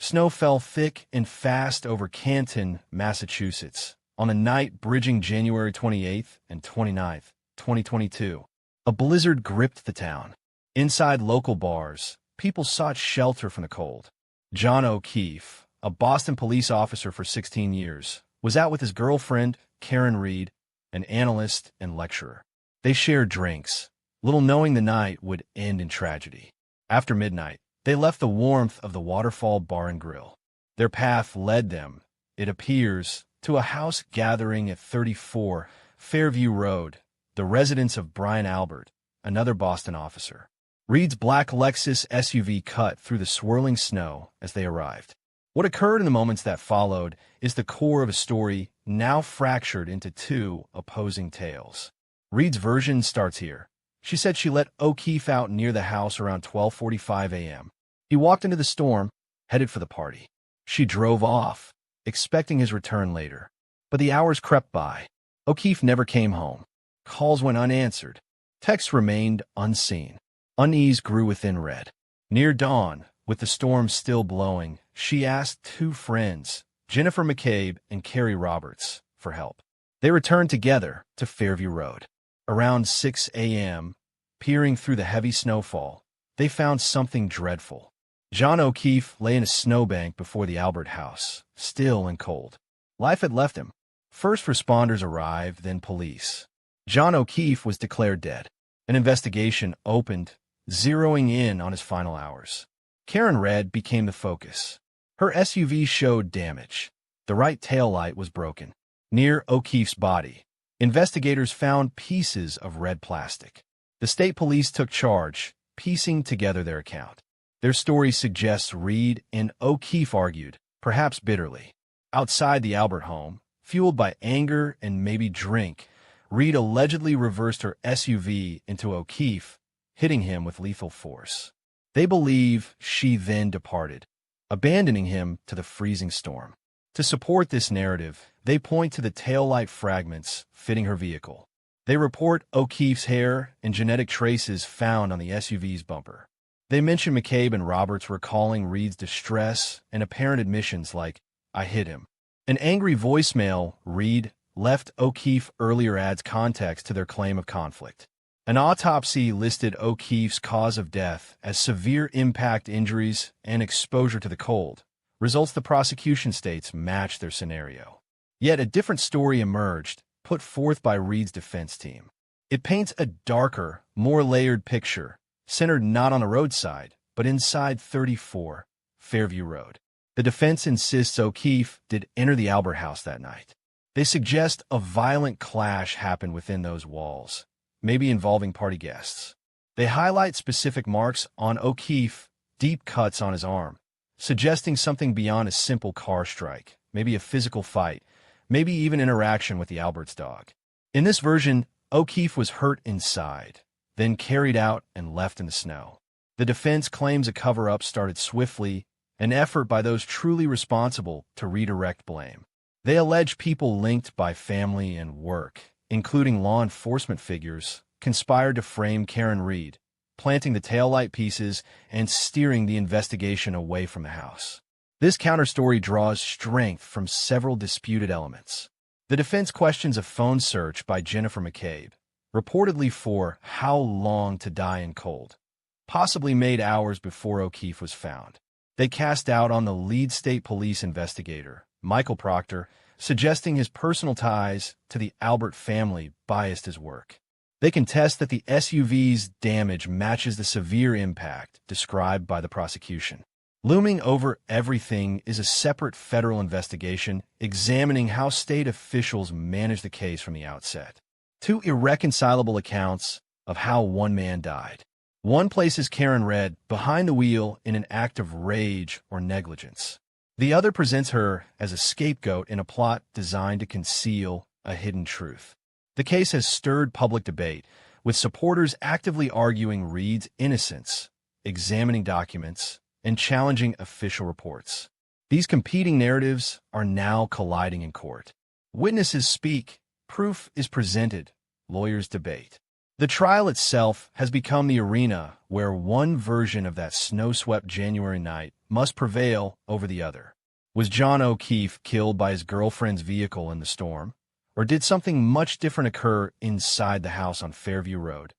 Snow fell thick and fast over Canton, Massachusetts, on a night bridging January 28th and 29th, 2022. A blizzard gripped the town. Inside local bars, people sought shelter from the cold. John O'Keefe, a Boston police officer for 16 years, was out with his girlfriend, Karen Reed, an analyst and lecturer. They shared drinks, little knowing the night would end in tragedy. After midnight, they left the warmth of the Waterfall Bar and Grill. Their path led them, it appears, to a house gathering at 34 Fairview Road, the residence of Brian Albert, another Boston officer. Reed's black Lexus SUV cut through the swirling snow as they arrived. What occurred in the moments that followed is the core of a story now fractured into two opposing tales. Reed's version starts here. She said she let O'Keefe out near the house around 12:45 a.m. He walked into the storm, headed for the party. She drove off, expecting his return later. But the hours crept by. O'Keefe never came home. Calls went unanswered. Texts remained unseen. Unease grew within Red. Near dawn, with the storm still blowing, she asked two friends, Jennifer McCabe and Carrie Roberts, for help. They returned together to Fairview Road. Around 6 a.m., peering through the heavy snowfall, they found something dreadful. John O'Keefe lay in a snowbank before the Albert house, still and cold. Life had left him. First responders arrived, then police. John O'Keefe was declared dead. An investigation opened, zeroing in on his final hours. Karen Reed became the focus. Her SUV showed damage. The right taillight was broken. Near O'Keefe's body, investigators found pieces of red plastic. The state police took charge, piecing together their account. Their story suggests Reed and O'Keefe argued, perhaps bitterly. Outside the Albert home, fueled by anger and maybe drink, Reed allegedly reversed her SUV into O'Keefe, hitting him with lethal force. They believe she then departed, abandoning him to the freezing storm. To support this narrative, they point to the taillight fragments fitting her vehicle. They report O'Keefe's hair and genetic traces found on the SUV's bumper. They mention McCabe and Roberts recalling Reed's distress and apparent admissions like, "I hit him." An angry voicemail Reed left O'Keefe earlier adds context to their claim of conflict. An autopsy listed O'Keefe's cause of death as severe impact injuries and exposure to the cold. Results the prosecution states match their scenario. Yet a different story emerged, put forth by Reed's defense team. It paints a darker, more layered picture, centered not on a roadside, but inside 34 Fairview Road. The defense insists O'Keefe did enter the Albert house that night. They suggest a violent clash happened within those walls, maybe involving party guests. They highlight specific marks on O'Keefe, deep cuts on his arm, suggesting something beyond a simple car strike, maybe a physical fight, maybe even interaction with the Albert's dog. In this version, O'Keefe was hurt inside, then carried out and left in the snow. The defense claims a cover-up started swiftly, an effort by those truly responsible to redirect blame. They allege people linked by family and work, including law enforcement figures, conspired to frame Karen Reed, planting the taillight pieces and steering the investigation away from the house. This counterstory draws strength from several disputed elements. The defense questions a phone search by Jennifer McCabe, reportedly for how long to die in cold, possibly made hours before O'Keefe was found. They cast doubt on the lead state police investigator, Michael Proctor, suggesting his personal ties to the Albert family biased his work. They contest that the SUV's damage matches the severe impact described by the prosecution. Looming over everything is a separate federal investigation examining how state officials managed the case from the outset. Two irreconcilable accounts of how one man died. One places Karen Reed behind the wheel in an act of rage or negligence. The other presents her as a scapegoat in a plot designed to conceal a hidden truth. The case has stirred public debate, with supporters actively arguing Reed's innocence, examining documents, and challenging official reports. These competing narratives are now colliding in court. Witnesses speak, proof is presented, lawyers debate. The trial itself has become the arena where one version of that snow-swept January night must prevail over the other. Was John O'Keefe killed by his girlfriend's vehicle in the storm? Or did something much different occur inside the house on Fairview Road,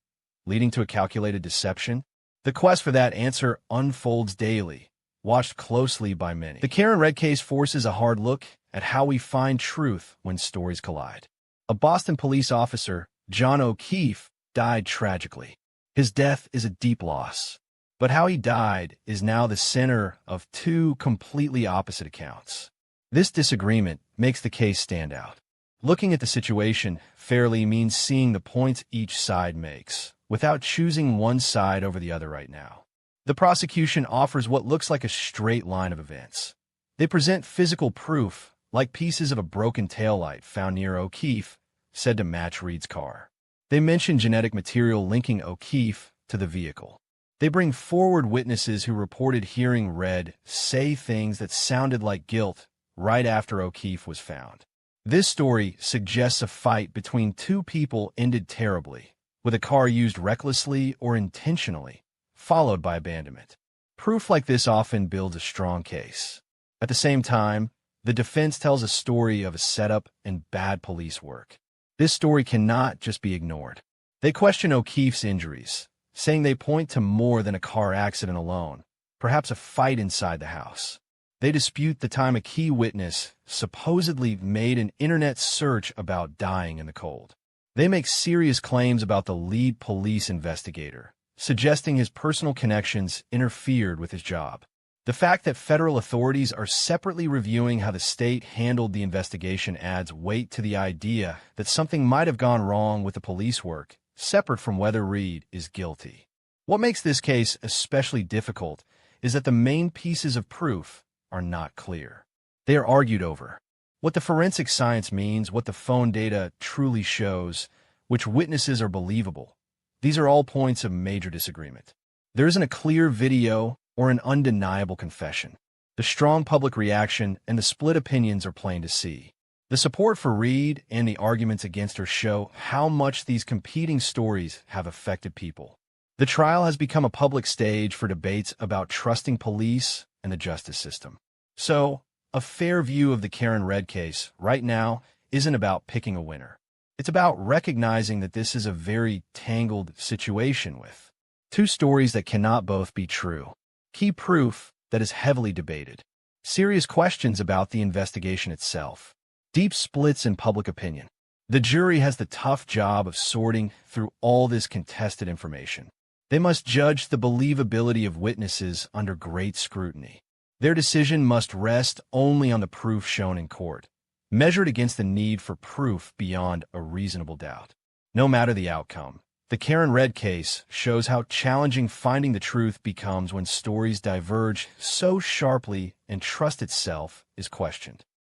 leading to a calculated deception? The quest for that answer unfolds daily, watched closely by many. The Karen Red case forces a hard look at how we find truth when stories collide. A Boston police officer, John O'Keefe, died tragically. His death is a deep loss, but how he died is now the center of two completely opposite accounts. This disagreement makes the case stand out. Looking at the situation fairly means seeing the points each side makes, without choosing one side over the other right now. The prosecution offers what looks like a straight line of events. They present physical proof, like pieces of a broken taillight found near O'Keefe, said to match Reed's car. They mention genetic material linking O'Keefe to the vehicle. They bring forward witnesses who reported hearing Red say things that sounded like guilt right after O'Keefe was found. This story suggests a fight between two people ended terribly, with a car used recklessly or intentionally, followed by abandonment. Proof like this often builds a strong case. At the same time, the defense tells a story of a setup and bad police work. This story cannot just be ignored. They question O'Keefe's injuries, saying they point to more than a car accident alone, perhaps a fight inside the house. They dispute the time a key witness supposedly made an internet search about dying in the cold. They make serious claims about the lead police investigator, suggesting his personal connections interfered with his job. The fact that federal authorities are separately reviewing how the state handled the investigation adds weight to the idea that something might have gone wrong with the police work, separate from whether Reed is guilty. What makes this case especially difficult is that the main pieces of proof are not clear. They are argued over. What the forensic science means, what the phone data truly shows, which witnesses are believable. These are all points of major disagreement. There isn't a clear video or an undeniable confession. The strong public reaction and the split opinions are plain to see. The support for Reed and the arguments against her show how much these competing stories have affected people. The trial has become a public stage for debates about trusting police and the justice system. So, a fair view of the Karen Red case right now isn't about picking a winner. It's about recognizing that this is a very tangled situation with two stories that cannot both be true. Key proof that is heavily debated. Serious questions about the investigation itself. Deep splits in public opinion. The jury has the tough job of sorting through all this contested information. They must judge the believability of witnesses under great scrutiny. Their decision must rest only on the proof shown in court, measured against the need for proof beyond a reasonable doubt. No matter the outcome, the Karen Red case shows how challenging finding the truth becomes when stories diverge so sharply and trust itself is questioned.